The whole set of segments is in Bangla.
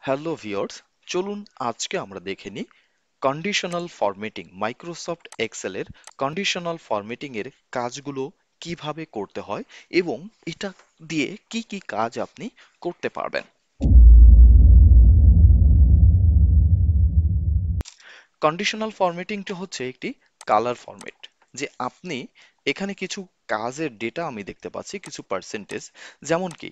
হ্যালো ভিউয়ার্স, চলুন আজকে আমরা দেখে নিই কন্ডিশনাল ফরম্যাটিং মাইক্রোসফট এক্সেলের কন্ডিশনাল ফরম্যাটিং এর কাজগুলো কিভাবে করতে হয় এবং এটা দিয়ে কি কি কাজ আপনি করতে পারবেন। কন্ডিশনাল ফরম্যাটিংটা হচ্ছে একটি কালার ফরম্যাট, যে আপনি এখানে কিছু কাজের ডেটা আমি দেখতে পাচ্ছি, কিছু পার্সেন্টেজ, যেমন কি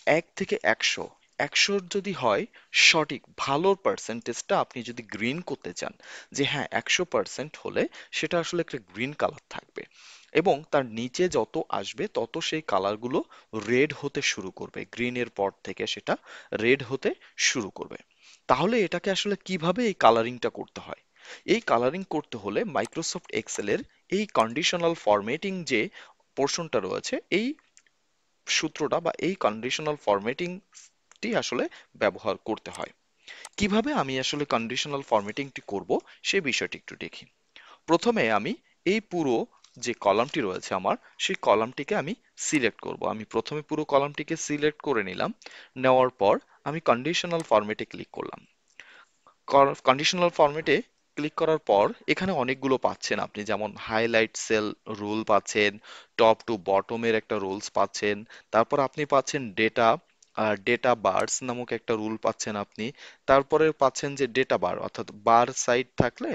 1 থেকে 100, 100 যদি হয় সঠিক ভালো পার্সেন্টেজটা আপনি যদি গ্রিন করতে চান, যে হ্যাঁ 100% হলে সেটা আসলে একটা গ্রিন কালার থাকবে, এবং তার নিচে যত আসবে তত সেই কালারগুলো রেড হতে শুরু করবে, গ্রিনের পর থেকে সেটা রেড হতে শুরু করবে। তাহলে এটাকে আসলে কিভাবে এই কালারিংটা করতে হয়? এই কালারিং করতে হলে মাইক্রোসফট এক্সেলের এই কন্ডিশনাল ফরম্যাটিং যে পোর্শনটা রয়েছে, এই সূত্রটা বা এই কন্ডিশনাল ফরম্যাটিংটি আসলে ব্যবহার করতে হয়। কিভাবে আমি আসলে কন্ডিশনাল ফরম্যাটিংটি করব সে বিষয়টি একটু দেখি। প্রথমে আমি এই পুরো যে কলামটি রয়েছে আমার, সেই কলামটিকে আমি সিলেক্ট করব। আমি প্রথমে পুরো কলামটিকে সিলেক্ট করে নিলাম। নেওয়ার পর আমি কন্ডিশনাল ফরম্যাটে ক্লিক করলাম। কন্ডিশনাল ফরম্যাটে ক্লিক করার পর এখানে অনেকগুলো পাচ্ছেন আপনি, যেমন হাইলাইট সেল রুল পাচ্ছেন, টপ টু বটমের একটা রুলস পাচ্ছেন, তারপর আপনি পাচ্ছেন ডেটা ডেটা বারস নামক একটা রুল পাচ্ছেন আপনি, তারপরে পাচ্ছেন যে ডেটা বার, অর্থাৎ বার সাইড থাকলে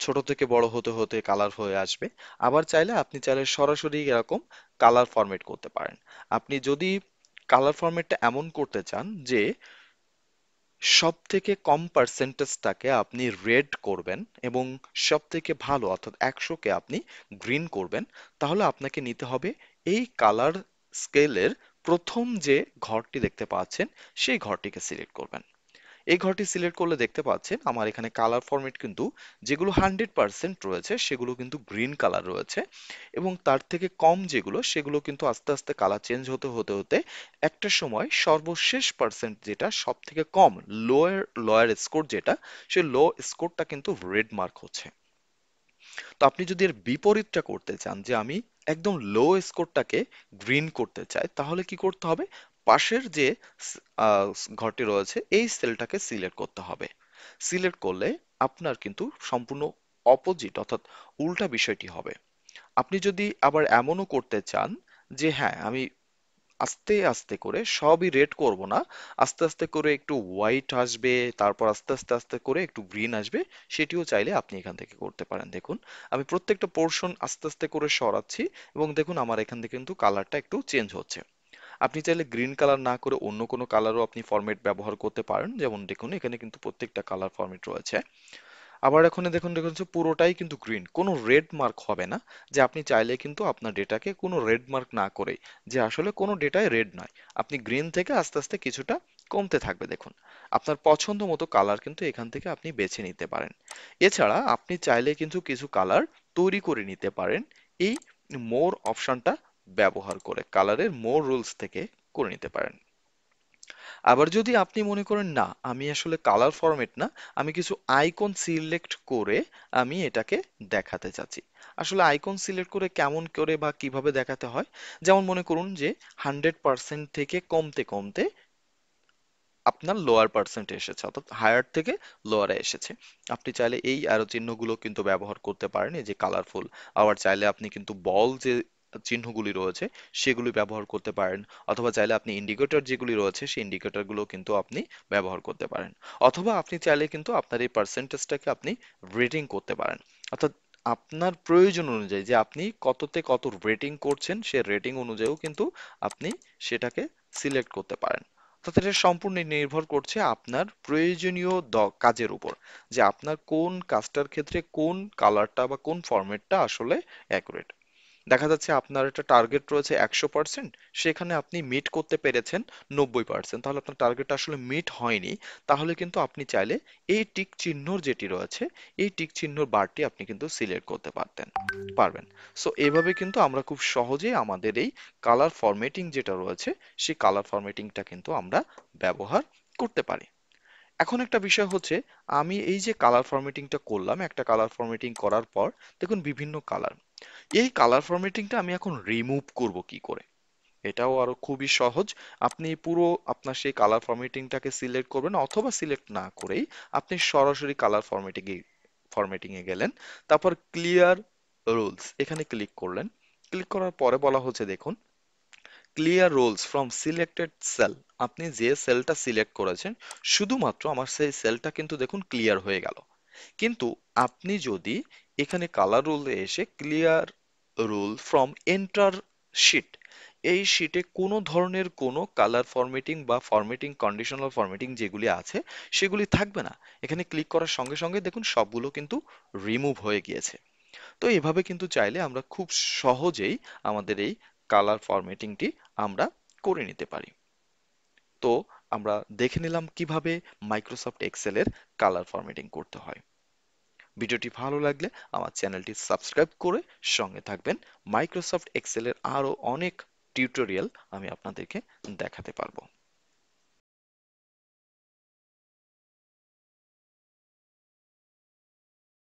ছোট থেকে বড় হতে হতে কালার হয়ে আসবে। আবার চাইলে আপনি চাইলে সরাসরি এরকম কালার ফরম্যাট করতে পারেন। আপনি যদি কালার ফরম্যাটটা এমন করতে চান যে সব থেকে কম পার্সেন্টেজটাকে আপনি রেড করবেন এবং সব থেকে ভালো অর্থাৎ 100-কে আপনি গ্রিন করবেন, তাহলে আপনাকে নিতে হবে এই কালার স্কেলের প্রথম যে ঘরটি দেখতে পাচ্ছেন সেই ঘরটিকে সিলেক্ট করবেন। এই ঘরটি সিলেক্ট করলে দেখতে পাচ্ছেন আমার এখানে কালার ফরম্যাট কিন্তু যেগুলো 100% রয়েছে সেগুলো কিন্তু গ্রিন কালার রয়েছে, এবং তার থেকে কম যেগুলো সেগুলো কিন্তু আস্তে আস্তে কালার চেঞ্জ হতে হতে হতে একটা সময় সর্বশেষ পার্সেন্ট যেটা সব থেকে কম, লোয়ার লোয়ার স্কোর যেটা, সেই লো স্কোরটা কিন্তু রেড মার্ক হচ্ছে। তো আপনি যদি এর বিপরীতটা করতে চান, যে আমি একদম লো স্কোরটাকে গ্রিন করতে চাই, তাহলে কি করতে হবে? পাশের যে ঘরটি রয়েছে এই সেলটাকে সিলেক্ট করতে হবে। সিলেক্ট করলে আপনার কিন্তু সম্পূর্ণ অপোজিট অর্থাৎ উল্টা বিষয়টি হবে। আপনি যদি আবার এমনও করতে চান যে হ্যাঁ আমি আস্তে আস্তে করে সবই রেড করব না, আস্তে আস্তে করে একটু হোয়াইট আসবে, তারপর আস্তে আস্তে আস্তে করে একটু গ্রিন আসবে, সেটিও চাইলে আপনি এখান থেকে করতে পারেন। দেখুন আমি প্রত্যেকটা পোর্শন আস্তে আস্তে করে সরাচ্ছি, এবং দেখুন আমার এখান থেকে কিন্তু কালারটা একটু চেঞ্জ হচ্ছে। আপনি চাইলে গ্রিন কালার না করে অন্য কোনো কালারও আপনি ফরম্যাট ব্যবহার করতে পারেন, যেমন দেখুন এখানে কিন্তু প্রত্যেকটা কালার ফরম্যাট রয়েছে। আবার এখানে দেখুন দেখুন যে পুরোটাই কিন্তু গ্রিন, কোনো রেড মার্ক হবে না। যে আপনি চাইলে কিন্তু আপনার ডেটাকে কোনো রেড মার্ক না করে, যে আসলে কোনো ডেটায় রেড নয়, আপনি গ্রিন থেকে আস্তে আস্তে কিছুটা কমতে থাকবে। দেখুন আপনার পছন্দ মতো কালার কিন্তু এখান থেকে আপনি বেছে নিতে পারেন। এছাড়া আপনি চাইলে কিন্তু কিছু কালার তৈরি করে নিতে পারেন এই মোর অপশনটা ব্যবহার করে, কালারের মোর রুলস থেকে করে নিতে পারেন। আবার যদি আপনি মনে করেন না আমি আসলে কালার ফরম্যাট না, আমি কিছু আইকন সিলেক্ট করে আমি এটাকে দেখাতে চাচ্ছি। আসলে আইকন সিলেক্ট করে কেমন করে বা কিভাবে দেখাতে হয়, যেমন মনে করুন যে 100% থেকে কমতে কমতে আপনার লোয়ার পার্সেন্ট এসেছে, অর্থাৎ হায়ার থেকে লোয়ারে এসেছে। আপনি চাইলে এই অ্যারো চিহ্নগুলো কিন্তু ব্যবহার করতে পারেন, এই যে কালারফুল। আবার চাইলে আপনি কিন্তু বল যে চিহ্নগুলি রয়েছে সেগুলি ব্যবহার করতে পারেন, অথবা চাইলে আপনি ইন্ডিকেটর যেগুলি রয়েছে সেই ইন্ডিকেটরগুলো কিন্তু আপনি ব্যবহার করতে পারেন। অথবা আপনি চাইলে কিন্তু আপনার এই পার্সেন্টেজটাকে আপনি রেটিং করতে পারেন, অর্থাৎ আপনার প্রয়োজন অনুযায়ী যে আপনি কততে কত রেটিং করছেন সে রেটিং অনুযায়ীও কিন্তু আপনি সেটাকে সিলেক্ট করতে পারেন। অর্থাৎ এটা সম্পূর্ণ নির্ভর করছে আপনার প্রয়োজনীয় কাজের উপর, যে আপনার কোন কাজটার ক্ষেত্রে কোন কালারটা বা কোন ফরম্যাটটা আসলে অ্যাকুরেট। দেখা যাচ্ছে আপনার একটা টার্গেট রয়েছে 100%, সেখানে আপনি মিট করতে পেরেছেন 90%, তাহলে আপনার টার্গেটটা আসলে মিট হয়নি। তাহলে কিন্তু আপনি চাইলে এই টিক চিহ্নর যেটি রয়েছে এই টিক চিহ্নর বারটি আপনি কিন্তু সিলেক্ট করতে পারবেন। সো এভাবে কিন্তু আমরা খুব সহজেই আমাদের এই কালার ফরম্যাটিং যেটা রয়েছে সেই কালার ফরম্যাটিংটা কিন্তু আমরা ব্যবহার করতে পারি। এখন একটা বিষয় হচ্ছে, আমি এই যে কালার ফরম্যাটিংটা করলাম, একটা কালার ফরম্যাটিং করার পর দেখুন বিভিন্ন কালার, এই কালার ফরম্যাটিংটা আমি এখন রিমুভ করব কি করে? এটাও আরো খুবই সহজ। আপনি পুরো আপনার সেই কালার ফরম্যাটিংটাকে সিলেক্ট করবেন, অথবা সিলেক্ট না করেই আপনি সরাসরি কালার ফরম্যাটিং এ গেলেন। তারপর ক্লিয়ার রুলস এখানে ক্লিক করলেন। ক্লিক করার পরে বলা হচ্ছে দেখুন, clear rules from selected cell. আপনি যে সেলটা সিলেক্ট করেছেন, শুধুমাত্র আমার সেই সেলটা কিন্তু দেখুন ক্লিয়ার হয়ে গেল। কিন্তু আপনি যদি এখানে কালার রুলে এসে clear rule from entire sheet, এই শিটে কোনো ধরনের কোনো কালার ফরম্যাটিং বা ফরম্যাটিং, কন্ডিশনাল ফরম্যাটিং যেগুলি আছে সেগুলি থাকবে না। এখানে ক্লিক করার সঙ্গে সঙ্গে দেখুন সবগুলো কিন্তু রিমুভ হয়ে গিয়েছে। তো এভাবে কিন্তু চাইলে আমরা খুব সহজেই আমাদের এই কালার ফরম্যাটিংটি আমরা করে নিতে পারি। তো আমরা দেখে নিলাম কিভাবে মাইক্রোসফট এক্সেলের কালার ফরম্যাটিং করতে হয়। ভিডিওটি ভালো লাগলে আমার চ্যানেলটি সাবস্ক্রাইব করে সঙ্গে থাকবেন। মাইক্রোসফট এক্সেলের আরো অনেক টিউটোরিয়াল আমি আপনাদেরকে দেখাতে পারবো।